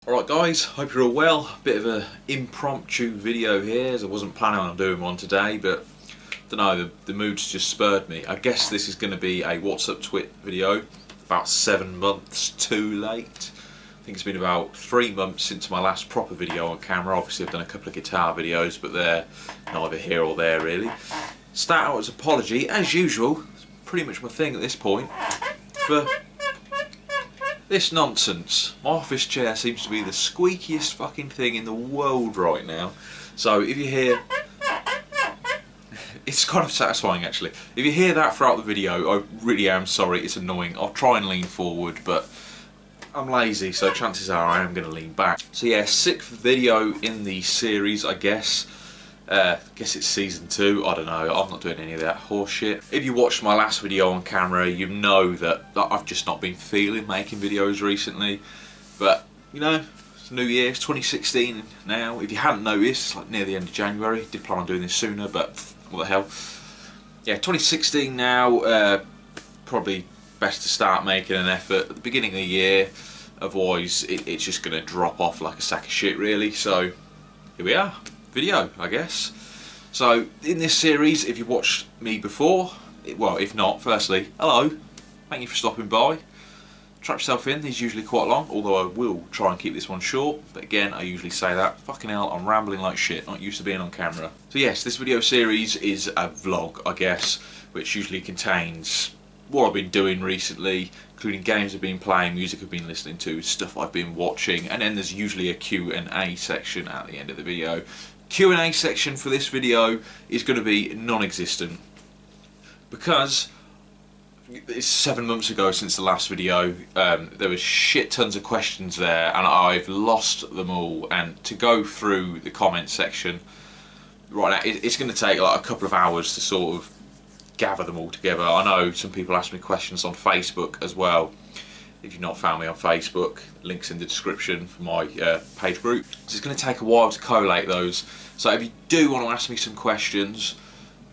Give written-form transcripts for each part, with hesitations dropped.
Alright guys, hope you're all well. Bit of an impromptu video here, as I wasn't planning on doing one today, but I don't know, the mood's just spurred me. I guess this is going to be a What's Up Twit video, about 7 months too late. I think it's been about 3 months since my last proper video on camera. Obviously I've done a couple of guitar videos, but they're neither here or there really. Start out as an apology, as usual, it's pretty much my thing at this point, for this nonsense. My office chair seems to be the squeakiest fucking thing in the world right now. So if you hear... it's kind of satisfying actually. If you hear that throughout the video, I really am sorry, it's annoying. I'll try and lean forward, but I'm lazy, so chances are I am going to lean back. So yeah, 6th video in the series, I guess. Guess it's season 2, I don't know, I'm not doing any of that horse shit. If you watched my last video on camera, you know that I've just not been feeling making videos recently. But, you know, it's New Year, it's 2016 now. If you hadn't noticed, it's like near the end of January. Did plan on doing this sooner, but what the hell. Yeah, 2016 now, probably best to start making an effort at the beginning of the year. Otherwise, it's just going to drop off like a sack of shit, really. So, here we are. Video, I guess. So in this series, if you watched me before, well, if not, firstly, hello, thank you for stopping by. Trap yourself in, these are usually quite long, although I will try and keep this one short, but again, I usually say that. Fucking hell, I'm rambling like shit, not used to being on camera. So yes, this video series is a vlog, I guess, which usually contains what I've been doing recently, including games I've been playing, music I've been listening to, stuff I've been watching, and then there's usually a Q&A section at the end of the video. Q&A section for this video is going to be non-existent because it's 7 months ago since the last video. There was shit tons of questions there and I've lost them all, and to go through the comment section right now it's going to take like a couple of hours to sort of gather them all together. I know some people ask me questions on Facebook as well. If you've not found me on Facebook, links in the description for my page group. So it's going to take a while to collate those. So if you do want to ask me some questions,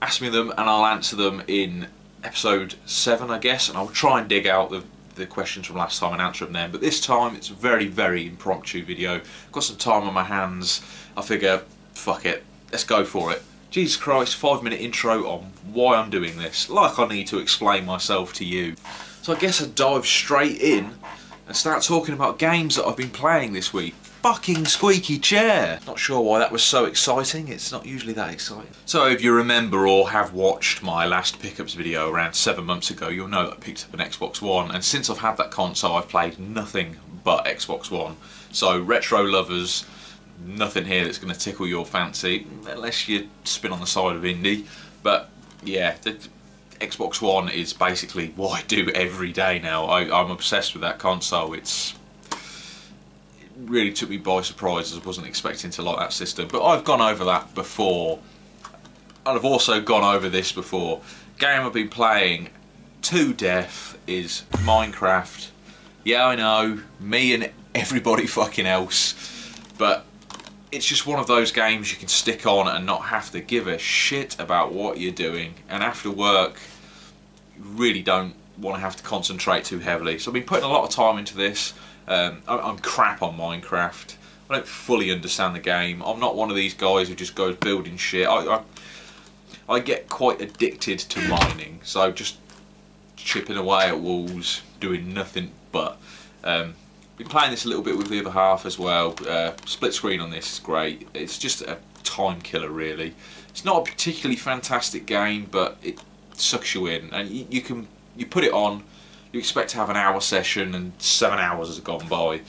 ask me them and I'll answer them in episode 7, I guess. And I'll try and dig out the questions from last time and answer them then. But this time it's a very, very impromptu video. I've got some time on my hands. I figure, fuck it, let's go for it. Jesus Christ, 5-minute intro on why I'm doing this. Like I need to explain myself to you. So I guess I'd dive straight in and start talking about games that I've been playing this week. Fucking squeaky chair! Not sure why that was so exciting, it's not usually that exciting. So if you remember or have watched my last pickups video around 7 months ago, you'll know that I picked up an Xbox One, and since I've had that console I've played nothing but Xbox One. So retro lovers, nothing here that's going to tickle your fancy, unless you spin on the side of indie. But yeah, the Xbox One is basically what I do every day now. I'm obsessed with that console. It really took me by surprise, as I wasn't expecting to like that system. But I've gone over that before, and I've also gone over this before. Game I've been playing to death is Minecraft. Yeah, I know, me and everybody fucking else, but it's just one of those games you can stick on and not have to give a shit about what you're doing. And after work, you really don't want to have to concentrate too heavily. So I've been putting a lot of time into this. I'm crap on Minecraft. I don't fully understand the game. I'm not one of these guys who just goes building shit. I get quite addicted to mining. So just chipping away at walls, doing nothing but. Been playing this a little bit with the other half as well. Split screen on this is great. It's just a time killer really. It's not a particularly fantastic game, but it sucks you in, and you put it on, you expect to have an hour session and 7 hours has gone by.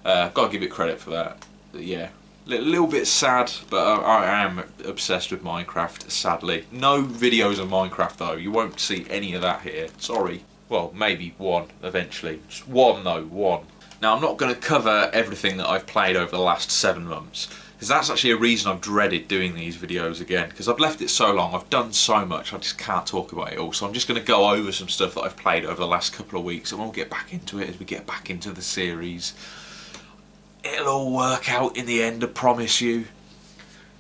Gotta give it credit for that. But yeah, a little bit sad, but I am obsessed with Minecraft, sadly. No videos of Minecraft though, you won't see any of that here, sorry. Well, maybe one eventually. Just one though, one. Now I'm not going to cover everything that I've played over the last 7 months, because that's actually a reason I've dreaded doing these videos again, because I've left it so long, I've done so much, I just can't talk about it all. So I'm just going to go over some stuff that I've played over the last couple of weeks, and we'll get back into it as we get back into the series. It'll all work out in the end, I promise you.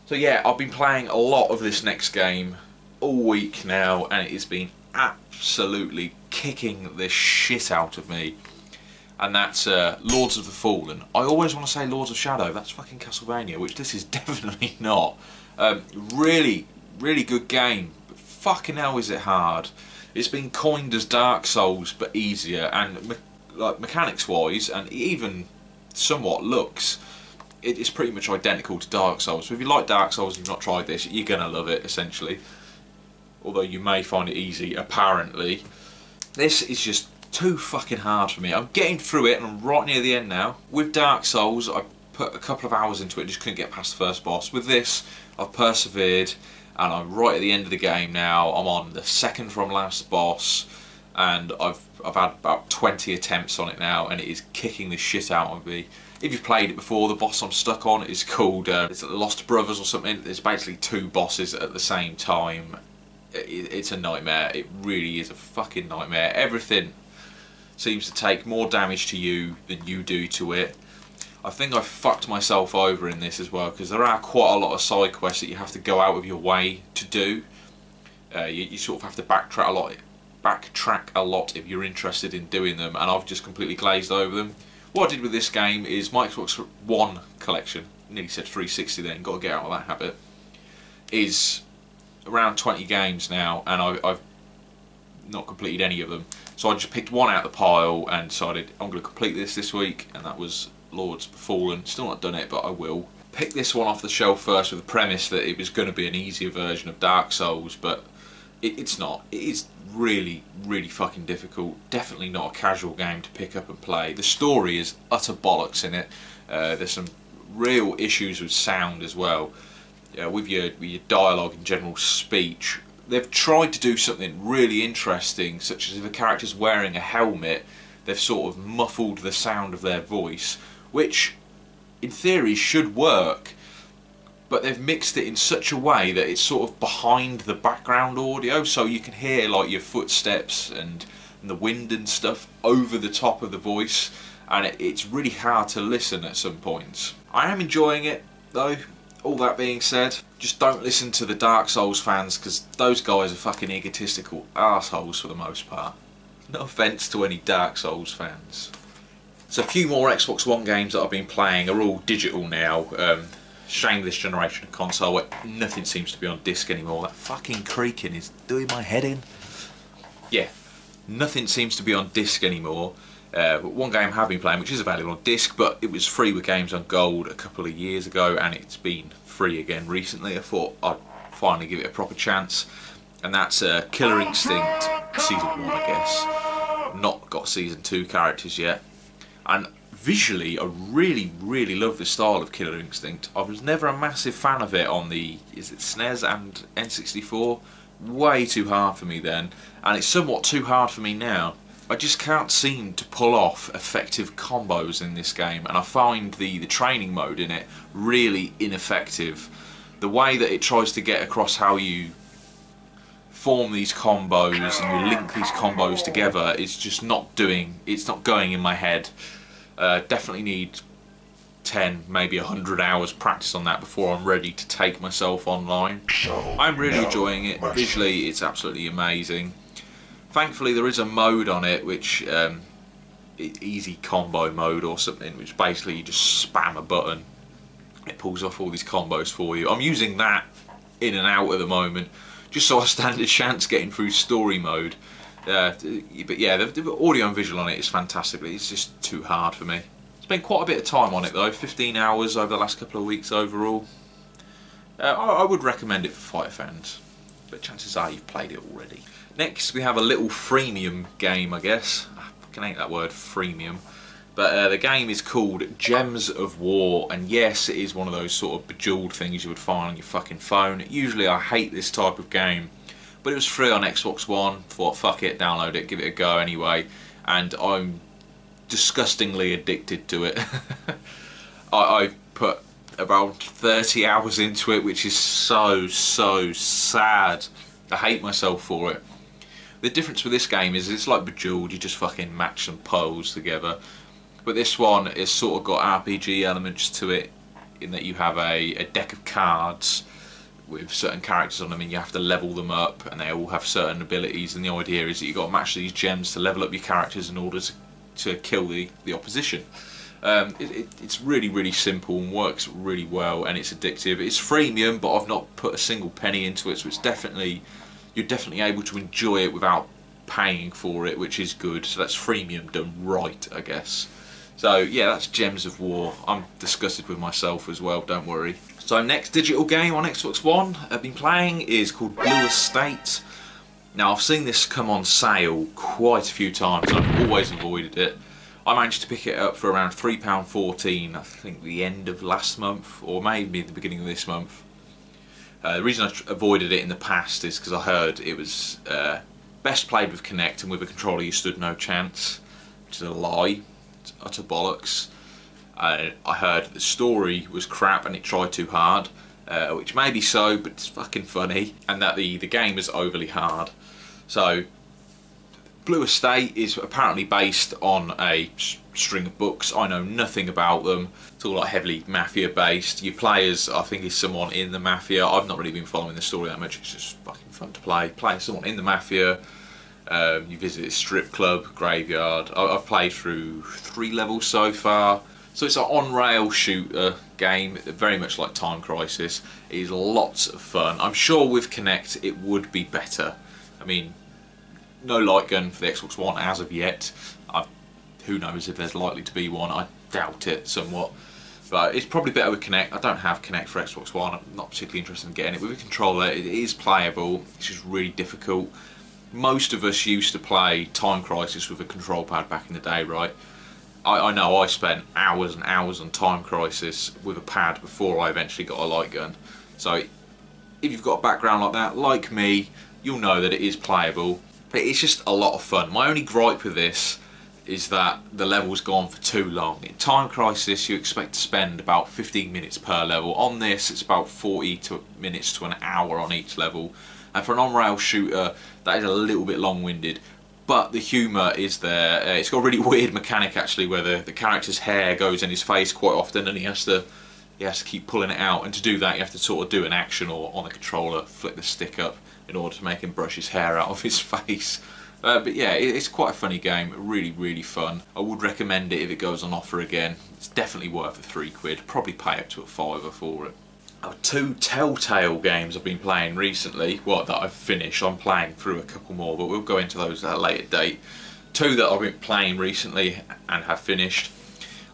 So yeah, I've been playing a lot of this next game all week now, and it has been absolutely kicking the shit out of me. and that's Lords of the Fallen. I always want to say Lords of Shadow, that's fucking Castlevania, which this is definitely not. Really good game, but fucking hell is it hard. It's been coined as Dark Souls, but easier, and like mechanics wise, and even somewhat looks, it is pretty much identical to Dark Souls. So if you like Dark Souls and you've not tried this, you're going to love it, essentially. Although you may find it easy, apparently. This is just too fucking hard for me. I'm getting through it and I'm right near the end now. With Dark Souls, I put a couple of hours into it and just couldn't get past the first boss. With this, I've persevered and I'm right at the end of the game now. I'm on the second from last boss and I've had about 20 attempts on it now, and it is kicking the shit out of me. If you've played it before, the boss I'm stuck on is called it's Lost Brothers or something. There's basically two bosses at the same time. It's a nightmare. It really is a fucking nightmare. Everything seems to take more damage to you than you do to it. I think I fucked myself over in this as well, because there are quite a lot of side quests that you have to go out of your way to do. You sort of have to backtrack a lot if you're interested in doing them, and I've just completely glazed over them. What I did with this game is my Xbox One collection, nearly said 360 then, got to get out of that habit, is around 20 games now, and I've not completed any of them. So I just picked one out of the pile and decided I'm going to complete this week, and that was Lords of the Fallen. Still not done it, but I will. Pick this one off the shelf first with the premise that it was going to be an easier version of Dark Souls, but it's not. It is really fucking difficult. Definitely not a casual game to pick up and play. The story is utter bollocks in it. There's some real issues with sound as well. With your dialogue and general speech. They've tried to do something really interesting, such as if a character's wearing a helmet, they've sort of muffled the sound of their voice, which in theory should work, but they've mixed it in such a way that it's sort of behind the background audio, so you can hear like your footsteps and the wind and stuff over the top of the voice, and it's really hard to listen at some points. I am enjoying it though. All that being said, just don't listen to the Dark Souls fans, because those guys are fucking egotistical assholes for the most part. No offence to any Dark Souls fans. So a few more Xbox One games that I've been playing are all digital now. Shame this generation of console where nothing seems to be on disc anymore. That fucking creaking is doing my head in. Yeah, nothing seems to be on disc anymore. One game I have been playing, which is available on disc, but it was free with Games on Gold a couple of years ago, and it's been free again recently. I thought I'd finally give it a proper chance, and that's Killer Instinct Season 1, I guess. Not got Season 2 characters yet, and visually I really love the style of Killer Instinct. I was never a massive fan of it on the, is it SNES and N64? Way too hard for me then, and it's somewhat too hard for me now. I just can't seem to pull off effective combos in this game, and I find the training mode in it really ineffective. The way that it tries to get across how you form these combos and you link these combos together is just not doing, it's not going in my head. Definitely need 10, maybe 100 hours practice on that before I'm ready to take myself online. I'm really enjoying it. Visually it's absolutely amazing. Thankfully there is a mode on it which easy combo mode or something, which basically you just spam a button, it pulls off all these combos for you. I'm using that in and out at the moment just so I stand a chance getting through story mode. But yeah, the audio and visual on it is fantastic, but it's just too hard for me. Spent quite a bit of time on it though, 15 hours over the last couple of weeks overall. I would recommend it for fighter fans, but chances are you've played it already. Next we have a little freemium game, I guess. I fucking hate that word, freemium. But the game is called Gems of War, and yes, it is one of those sort of bejeweled things you would find on your fucking phone. Usually I hate this type of game, but it was free on Xbox One. Thought fuck it, download it, give it a go anyway, and I'm disgustingly addicted to it. I put about 30 hours into it, which is so sad. I hate myself for it. The difference with this game is it's like Bejeweled, you just fucking match some piles together. But this one is sort of got RPG elements to it, in that you have a deck of cards with certain characters on them, and you have to level them up, and they all have certain abilities, and the idea is that you've got to match these gems to level up your characters in order to kill the opposition. It's really simple and works really well, and it's addictive. It's freemium, but I've not put a single penny into it, so it's you're definitely able to enjoy it without paying for it, which is good. So that's freemium done right, I guess. So yeah, that's Gems of War. I'm disgusted with myself as well, don't worry. So next digital game on Xbox One I've been playing is called Blue Estate. Now I've seen this come on sale quite a few times, and I've always avoided it. I managed to pick it up for around £3.14, I think the end of last month, or maybe the beginning of this month. The reason I avoided it in the past is because I heard it was best played with Kinect, and with a controller you stood no chance, which is a lie. It's utter bollocks. I heard the story was crap and it tried too hard, which may be so, but it's fucking funny, and that the game is overly hard. So Blue Estate is apparently based on a string of books. I know nothing about them. It's all like heavily mafia based. Your players, I think, is someone in the mafia. I've not really been following the story that much. It's just fucking fun to play. Play someone in the mafia. You visit a strip club, graveyard. I've played through 3 levels so far. So it's an on-rail shooter game, very much like Time Crisis. It is lots of fun. I'm sure with Kinect it would be better. I mean, no light gun for the Xbox One as of yet. Who knows if there's likely to be one. I doubt it somewhat. But it's probably better with Kinect. I don't have Kinect for Xbox One. I'm not particularly interested in getting it. With a controller, it is playable. It's just really difficult. Most of us used to play Time Crisis with a control pad back in the day, right? I know I spent hours and hours on Time Crisis with a pad before I eventually got a light gun. So if you've got a background like that, like me, you'll know that it is playable. But it's just a lot of fun. My only gripe with this is that the level's gone for too long. In Time Crisis you expect to spend about 15 minutes per level. On this it's about 40 minutes to an hour on each level. And for an on-rail shooter that is a little bit long-winded. But the humour is there. It's got a really weird mechanic actually, where the character's hair goes in his face quite often, and he has to keep pulling it out. And to do that, you have to sort of do an action or on the controller, flick the stick up in order to make him brush his hair out of his face. But yeah, it's quite a funny game. Really fun. I would recommend it if it goes on offer again. It's definitely worth the £3. Probably pay up to a £5 for it. 2 Telltale games I've been playing recently, that I've finished. I'm playing through a couple more, but we'll go into those at a later date. 2 that I've been playing recently and have finished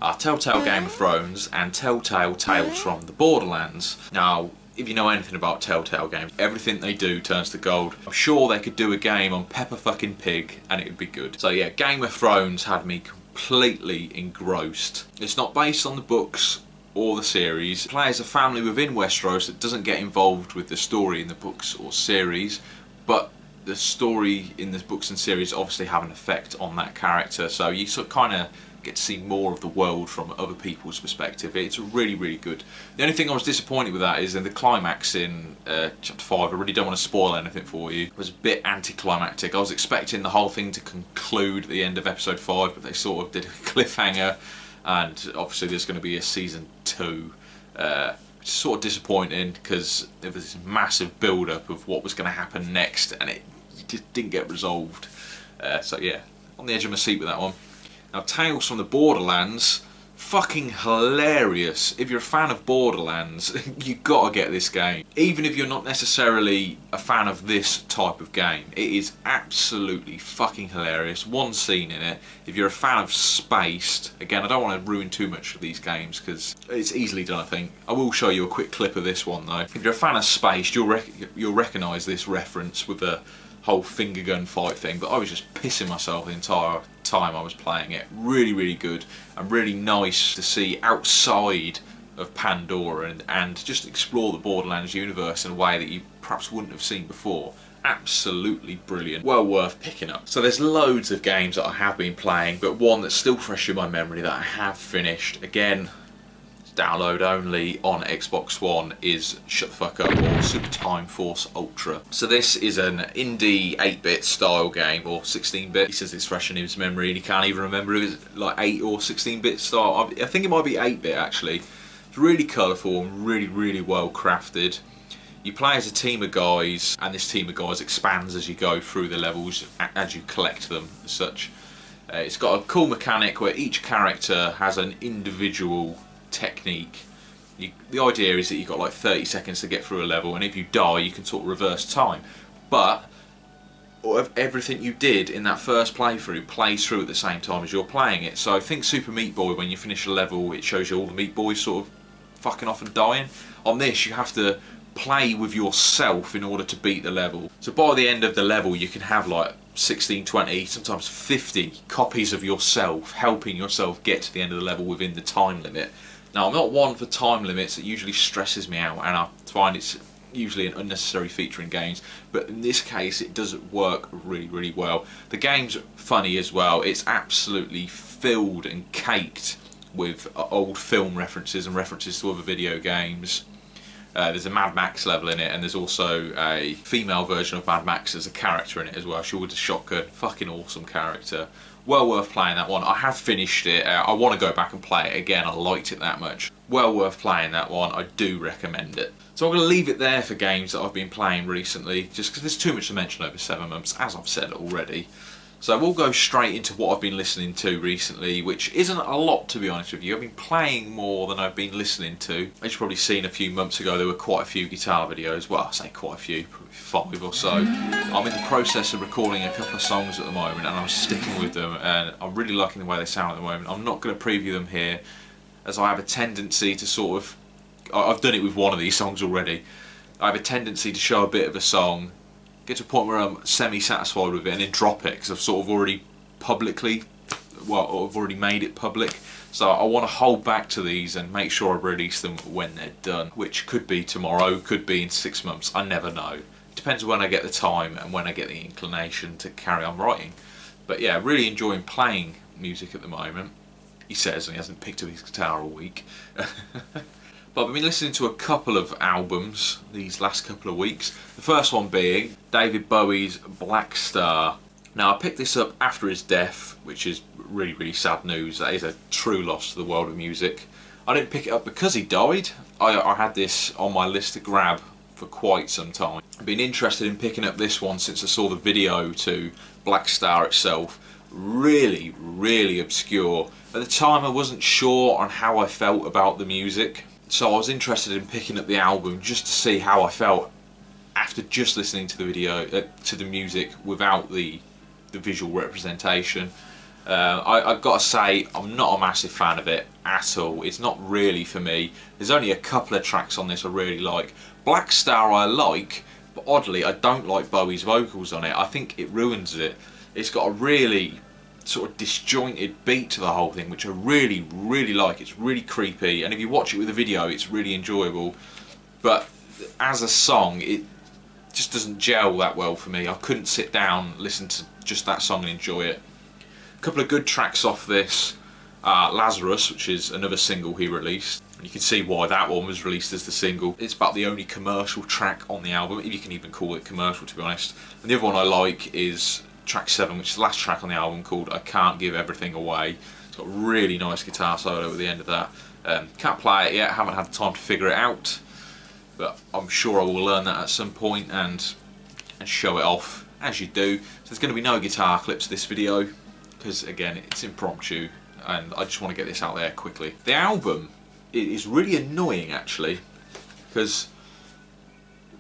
are Telltale Game of Thrones and Telltale Tales from the Borderlands. Now, if you know anything about Telltale games, everything they do turns to gold. I'm sure they could do a game on Peppa fucking Pig and it would be good. So yeah, Game of Thrones had me completely engrossed. It's not based on the books or the series. It plays a family within Westeros that doesn't get involved with the story in the books or series, but the story in the books and series obviously have an effect on that character, so you sort of kind of get to see more of the world from other people's perspective. It's really good. The only thing I was disappointed with that is in the climax in chapter 5, I really don't want to spoil anything for you, it was a bit anticlimactic. I was expecting the whole thing to conclude at the end of episode 5, but they sort of did a cliffhanger. And obviously there's going to be a season 2, which is sort of disappointing because there was this massive build-up of what was going to happen next, and it just didn't get resolved. So yeah, on the edge of my seat with that one. Now, Tales from the Borderlands, fucking hilarious. If you're a fan of Borderlands, you gotta get this game. Even if you're not necessarily a fan of this type of game, it is absolutely fucking hilarious. One scene in it, if you're a fan of Spaced, again, I don't want to ruin too much of these games because it's easily done, I think. I will show you a quick clip of this one though. If you're a fan of Spaced, you'll recognise this reference with the whole finger gun fight thing, but I was just pissing myself the entire time I was playing it. Really good, and really nice to see outside of Pandora and just explore the Borderlands universe in a way that you perhaps wouldn't have seen before. Absolutely brilliant, well worth picking up. So there's loads of games that I have been playing, but one that's still fresh in my memory that I have finished, again, download only on Xbox One, is Shut the Fuck Up, or Super Time Force Ultra. So this is an indie 8-bit style game, or 16-bit. He says it's fresh in his memory and he can't even remember if it's like 8 or 16-bit style. I think it might be 8-bit actually. It's really colourful and really well crafted. You play as a team of guys, and this team of guys expands as you go through the levels, as you collect them as such. It's got a cool mechanic where each character has an individual technique. The idea is that you've got like 30 seconds to get through a level, and if you die you can sort of reverse time. But everything you did in that first playthrough plays through at the same time as you're playing it. So think Super Meat Boy, when you finish a level it shows you all the Meat Boys sort of fucking off and dying. On this you have to play with yourself in order to beat the level. So by the end of the level you can have like 16, 20, sometimes 50 copies of yourself helping yourself get to the end of the level within the time limit. Now I'm not one for time limits, it usually stresses me out and I find it's usually an unnecessary feature in games, but in this case it does work really well. The game's funny as well, it's absolutely filled and caked with old film references and references to other video games. There's a Mad Max level in it, and there's also a female version of Mad Max as a character in it as well. She with a shotgun, fucking awesome character. Well worth playing that one. I have finished it. I want to go back and play it again. I liked it that much. Well worth playing that one. I do recommend it. So I'm going to leave it there for games that I've been playing recently, just because there's too much to mention over 7 months, as I've said already. So we'll go straight into what I've been listening to recently, which isn't a lot, to be honest with you. I've been playing more than I've been listening to. As you've probably seen a few months ago, there were quite a few guitar videos. Well, I say quite a few, probably 5 or so. I'm in the process of recording a couple of songs at the moment, and I'm sticking with them, and I'm really liking the way they sound at the moment. I'm not going to preview them here, as I have a tendency to sort of... I've done it with one of these songs already. I have a tendency to show a bit of a song, get to a point where I'm semi-satisfied with it, and then drop it because I've sort of already I've already made it public. So I want to hold back to these and make sure I release them when they're done, which could be tomorrow, could be in 6 months, I never know. It depends when I get the time and when I get the inclination to carry on writing. But yeah, really enjoying playing music at the moment. He says, and he hasn't picked up his guitar all week. But I've been listening to a couple of albums these last couple of weeks. The first one being David Bowie's Black Star. Now I picked this up after his death, which is really sad news. That is a true loss to the world of music. I didn't pick it up because he died. I had this on my list to grab for quite some time. I've been interested in picking up this one since I saw the video to Black Star itself. Really obscure. At the time I wasn't sure on how I felt about the music. So I was interested in picking up the album just to see how I felt after just listening to the video, to the music without the visual representation. I've got to say, I'm not a massive fan of it at all. It's not really for me. There's only a couple of tracks on this I really like. Black Star I like, but oddly I don't like Bowie's vocals on it. I think it ruins it. It's got a really sort of disjointed beat to the whole thing, which I really like. It's really creepy, and if you watch it with a video it's really enjoyable, but as a song it just doesn't gel that well for me. I couldn't sit down, listen to just that song and enjoy it. A couple of good tracks off this, Lazarus, which is another single he released, and you can see why that one was released as the single. It's about the only commercial track on the album, if you can even call it commercial, to be honest. And the other one I like is track 7, which is the last track on the album, called I Can't Give Everything Away. It's got a really nice guitar solo at the end of that. Can't play it yet, haven't had time to figure it out, but I'm sure I will learn that at some point and show it off, as you do. So there's going to be no guitar clips this video, because again it's impromptu and I just want to get this out there quickly. The album is really annoying actually, because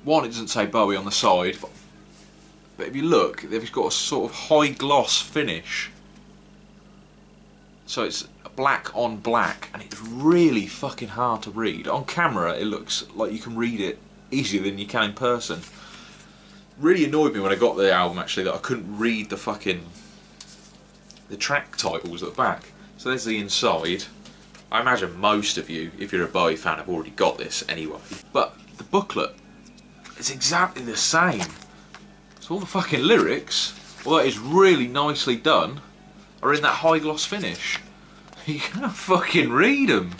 one, it doesn't say Bowie on the side, but if you look, they've got a sort of high gloss finish. So it's black on black, and it's really fucking hard to read. On camera it looks like you can read it easier than you can in person. Really annoyed me when I got the album actually that I couldn't read the track titles at the back. So there's the inside. I imagine most of you, if you're a Bowie fan, have already got this anyway. But the booklet is exactly the same. So all the fucking lyrics, although it's really nicely done, are in that high gloss finish. You can't fucking read them.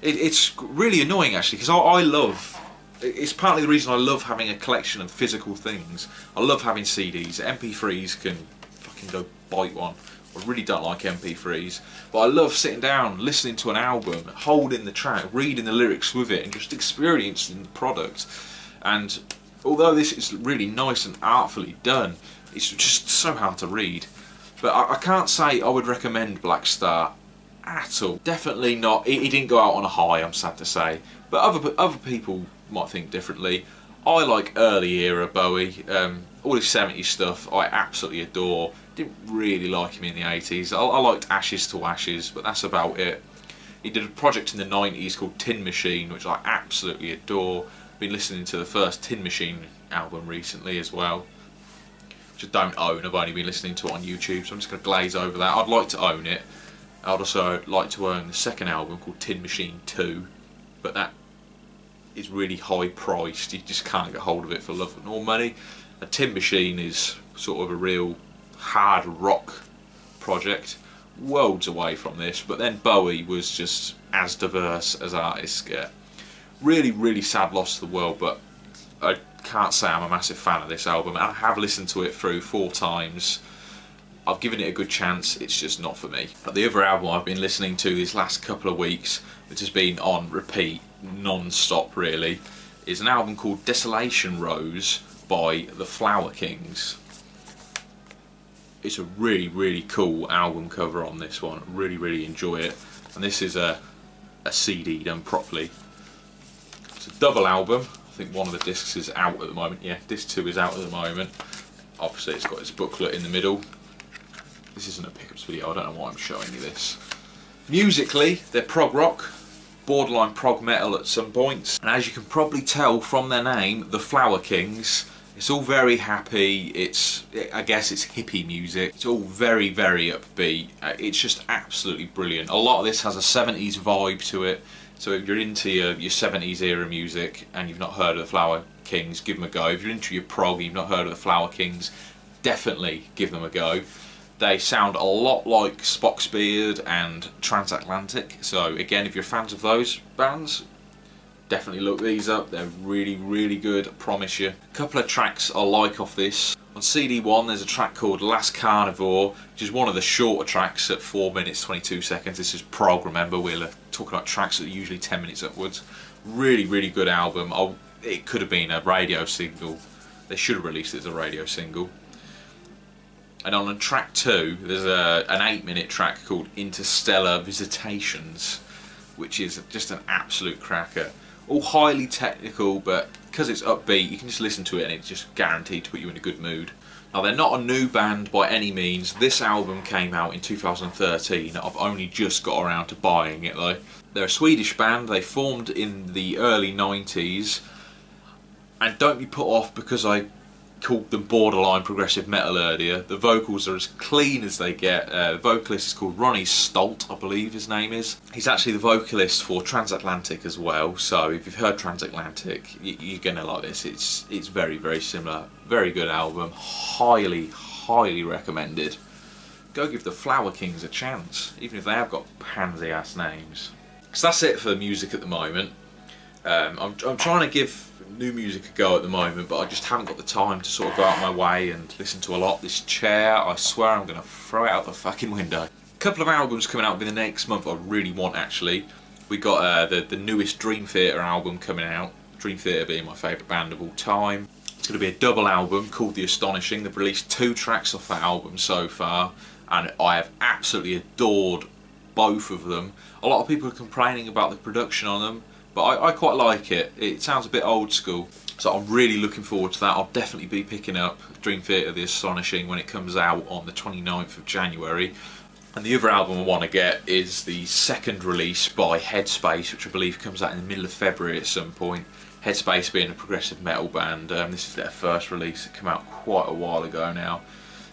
It's really annoying actually, because I love, it's partly the reason I love having a collection of physical things. I love having CDs. MP3s can fucking go bite one. I really don't like MP3s, but I love sitting down, listening to an album, holding the track, reading the lyrics with it, and just experiencing the product. And although this is really nice and artfully done, it's just so hard to read. But I can't say I would recommend Black Star at all. Definitely not. He didn't go out on a high, I'm sad to say. But other people might think differently. I like early era Bowie. All his 70s stuff I absolutely adore. Didn't really like him in the 80s. I liked Ashes to Ashes, but that's about it. He did a project in the 90s called Tin Machine, which I absolutely adore. Been listening to the first Tin Machine album recently as well, which I don't own. I've only been listening to it on YouTube, so I'm just going to glaze over that. I'd like to own it. I'd also like to own the second album called Tin Machine 2, but that is really high priced. You just can't get hold of it for love nor money. A Tin Machine is sort of a real hard rock project, worlds away from this, but then Bowie was just as diverse as artists get. Really, really sad loss to the world, but I can't say I'm a massive fan of this album. I have listened to it through 4 times. I've given it a good chance, it's just not for me. But the other album I've been listening to these last couple of weeks, which has been on repeat, non-stop really, is an album called Desolation Rose by the Flower Kings. It's a really, really cool album cover on this one. Really, really enjoy it. And this is a CD done properly. It's a double album. I think one of the discs is out at the moment. Yeah, disc 2 is out at the moment. Obviously it's got its booklet in the middle. This isn't a pickups video, I don't know why I'm showing you this. Musically, they're prog rock, borderline prog metal at some points. And as you can probably tell from their name, the Flower Kings, it's all very happy. I guess it's hippie music. It's all very, very upbeat. It's just absolutely brilliant. A lot of this has a 70s vibe to it. So if you're into your 70s era music and you've not heard of the Flower Kings, give them a go. If you're into your prog and you've not heard of the Flower Kings, definitely give them a go. They sound a lot like Spock's Beard and Transatlantic. So again, if you're fans of those bands, definitely look these up. They're really, really good, I promise you. A couple of tracks I like off this. On CD 1 there's a track called Last Carnivore, which is one of the shorter tracks at 4 minutes 22 seconds. This is prog, remember, we're talking about tracks that are usually 10 minutes upwards. Really, really good album. It could have been a radio single. They should have released it as a radio single. And on track 2 there's an 8-minute track called Interstellar Visitations, which is just an absolute cracker. All highly technical, but because it's upbeat you can just listen to it and it's just guaranteed to put you in a good mood. Now they're not a new band by any means. This album came out in 2013. I've only just got around to buying it though. They're a Swedish band. They formed in the early 90s, and don't be put off because I called them borderline progressive metal earlier. The vocals are as clean as they get. The vocalist is called Ronnie Stolt, I believe his name is. He's actually the vocalist for Transatlantic as well, so if you've heard Transatlantic, you're gonna like this. It's very, very similar. Very good album. Highly, highly recommended. Go give the Flower Kings a chance, even if they have got pansy ass names. So that's it for music at the moment. I'm trying to give new music a go at the moment, but I just haven't got the time to sort of go out my way and listen to a lot. This chair, I swear I'm going to throw it out the fucking window. A couple of albums coming out within the next month I really want actually. We got the newest Dream Theater album coming out. Dream Theater being my favourite band of all time. It's going to be a double album called The Astonishing. They've released 2 tracks off that album so far, and I have absolutely adored both of them. A lot of people are complaining about the production on them, but I quite like it. It sounds a bit old school, so I'm really looking forward to that. I'll definitely be picking up Dream Theater The Astonishing when it comes out on the 29th of January. And the other album I want to get is the second release by Headspace, which I believe comes out in the middle of February at some point. Headspace being a progressive metal band. This is their first release. It came out quite a while ago now.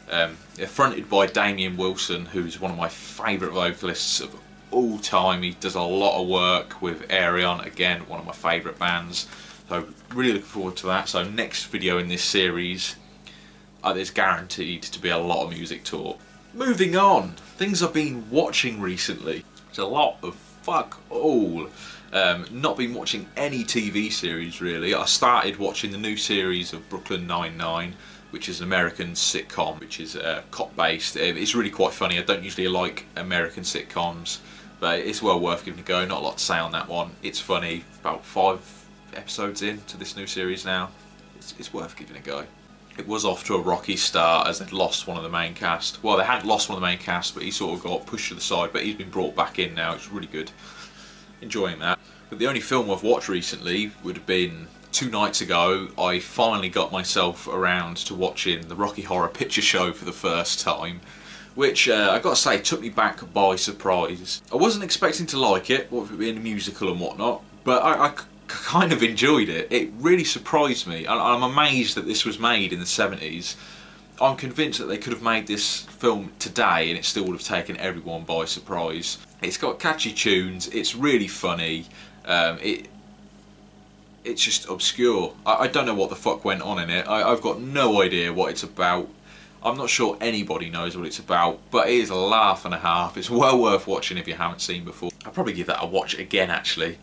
They're fronted by Damien Wilson, who's one of my favourite vocalists of all time. He does a lot of work with Arion, again one of my favourite bands, so really looking forward to that. So next video in this series, there's guaranteed to be a lot of music talk. Moving on, things I've been watching recently. It's a lot of fuck all. Not been watching any TV series really. I started watching the new series of Brooklyn Nine-Nine, which is an American sitcom, which is cop based. It's really quite funny. I don't usually like American sitcoms, but it's well worth giving a go. Not a lot to say on that one. It's funny. About 5 episodes into this new series now. It's worth giving a go. it was off to a rocky start as they'd lost one of the main cast. Well, they hadn't lost one of the main cast, but he sort of got pushed to the side, but he's been brought back in now. It's really good. Enjoying that. But the only film I've watched recently would have been 2 nights ago. I finally got myself around to watching the Rocky Horror Picture Show for the first time, which I've got to say took me back by surprise. I wasn't expecting to like it, what with it being a musical and whatnot, but I kind of enjoyed it. It really surprised me, and I'm amazed that this was made in the 70s. I'm convinced that they could have made this film today and it still would have taken everyone by surprise. It's got catchy tunes, it's really funny, it's just obscure. I don't know what the fuck went on in it. I've got no idea what it's about. I'm not sure anybody knows what it's about, but it is a laugh and a half. It's well worth watching if you haven't seen before. I'll probably give that a watch again actually.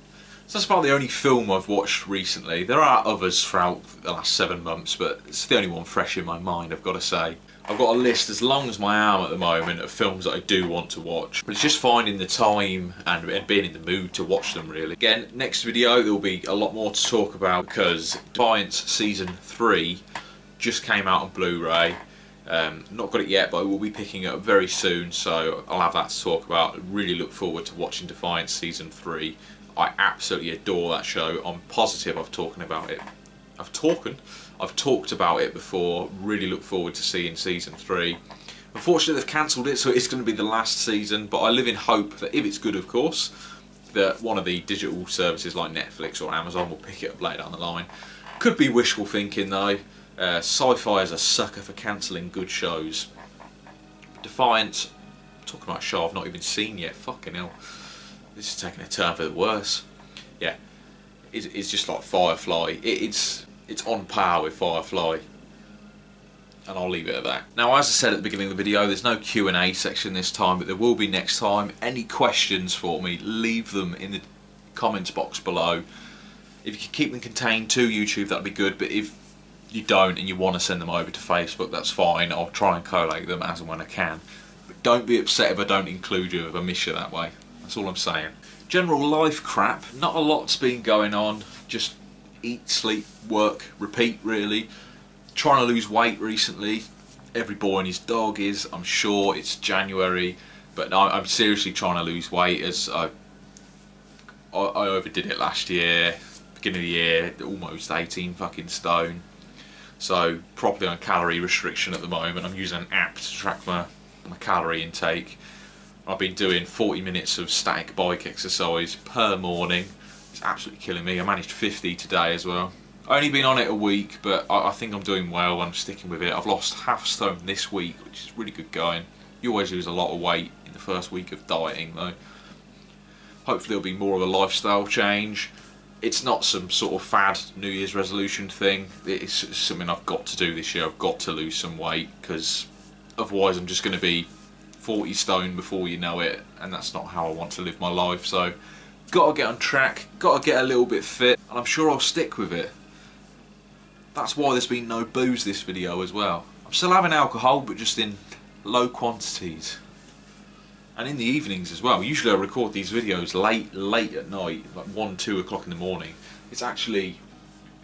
So that's about the only film I've watched recently. There are others throughout the last 7 months, but it's the only one fresh in my mind, I've got to say. I've got a list as long as my arm at the moment of films that I do want to watch, but it's just finding the time and being in the mood to watch them really. Again, next video there will be a lot more to talk about because Defiance Season 3 just came out on Blu-ray. Not got it yet, but I will be picking it up very soon, so I'll have that to talk about. I really look forward to watching Defiance Season 3. I absolutely adore that show. I'm positive I've talked about it. I've talked about it before. Really look forward to seeing Season 3. Unfortunately they've cancelled it, so it's going to be the last season, but I live in hope that if it's good, of course, that one of the digital services like Netflix or Amazon will pick it up later down the line. Could be wishful thinking though. Sci-fi is a sucker for cancelling good shows. Defiance, I'm talking about a show I've not even seen yet, fucking hell. This is taking a turn for the worse. Yeah, it's just like Firefly. It's on par with Firefly, and I'll leave it at that. Now, as I said at the beginning of the video, there's no Q&A section this time, but there will be next time. Any questions for me, leave them in the comments box below. If you can keep them contained to YouTube, that'd be good, but if you don't and you want to send them over to Facebook, that's fine. I'll try and collate them as and when I can. But don't be upset if I don't include you, if I miss you that way. That's all I'm saying. General life crap, not a lot's been going on, just eat, sleep, work, repeat really. Trying to lose weight recently. Every boy and his dog is, I'm sure. It's January, but no, I'm seriously trying to lose weight as I overdid it last year. Beginning of the year, almost 18 fucking stone. So properly on calorie restriction at the moment. I'm using an app to track my calorie intake. I've been doing 40 minutes of static bike exercise per morning. It's absolutely killing me. I managed 50 today as well. Only been on it a week, but I think I'm doing well. I'm sticking with it. I've lost half stone this week, which is really good going. You always lose a lot of weight in the first week of dieting though. Hopefully it'll be more of a lifestyle change. It's not some sort of fad New Year's resolution thing. It's something I've got to do this year. I've got to lose some weight because otherwise I'm just going to be 40 stone before you know it, and that's not how I want to live my life. So got to get on track, got to get a little bit fit, and I'm sure I'll stick with it. That's why there's been no booze this video as well. I'm still having alcohol, but just in low quantities. And in the evenings as well. Usually I record these videos late at night, like 1, 2 o'clock in the morning. It's actually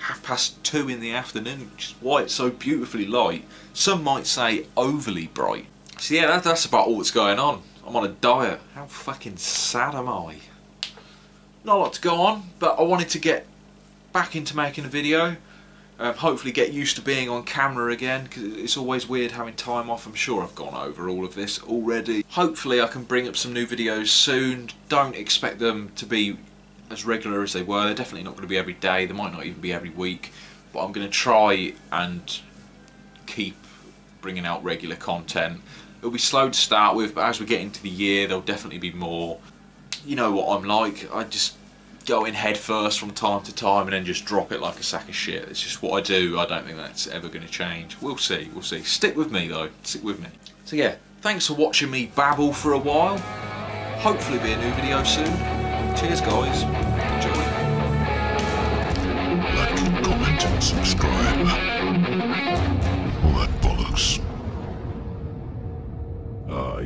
2:30 in the afternoon, which is why it's so beautifully light. Some might say overly bright. So yeah, that's about all that's going on. I'm on a diet. How fucking sad am I? Not a lot to go on, but I wanted to get back into making a video. Hopefully get used to being on camera again, because it's always weird having time off. I'm sure I've gone over all of this already. Hopefully I can bring up some new videos soon. Don't expect them to be as regular as they were. They're definitely not going to be every day. They might not even be every week. But I'm going to try and keep bringing out regular content. It'll be slow to start with, but as we get into the year there'll definitely be more. You know what I'm like. I just go in head first from time to time and then just drop it like a sack of shit. It's just what I do. I don't think that's ever going to change. We'll see, we'll see. Stick with me though, stick with me. So yeah, thanks for watching me babble for a while. Hopefully be a new video soon. Cheers guys, enjoy. Like, comment and subscribe. All that bollocks.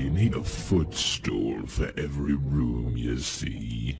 You need a footstool for every room you see.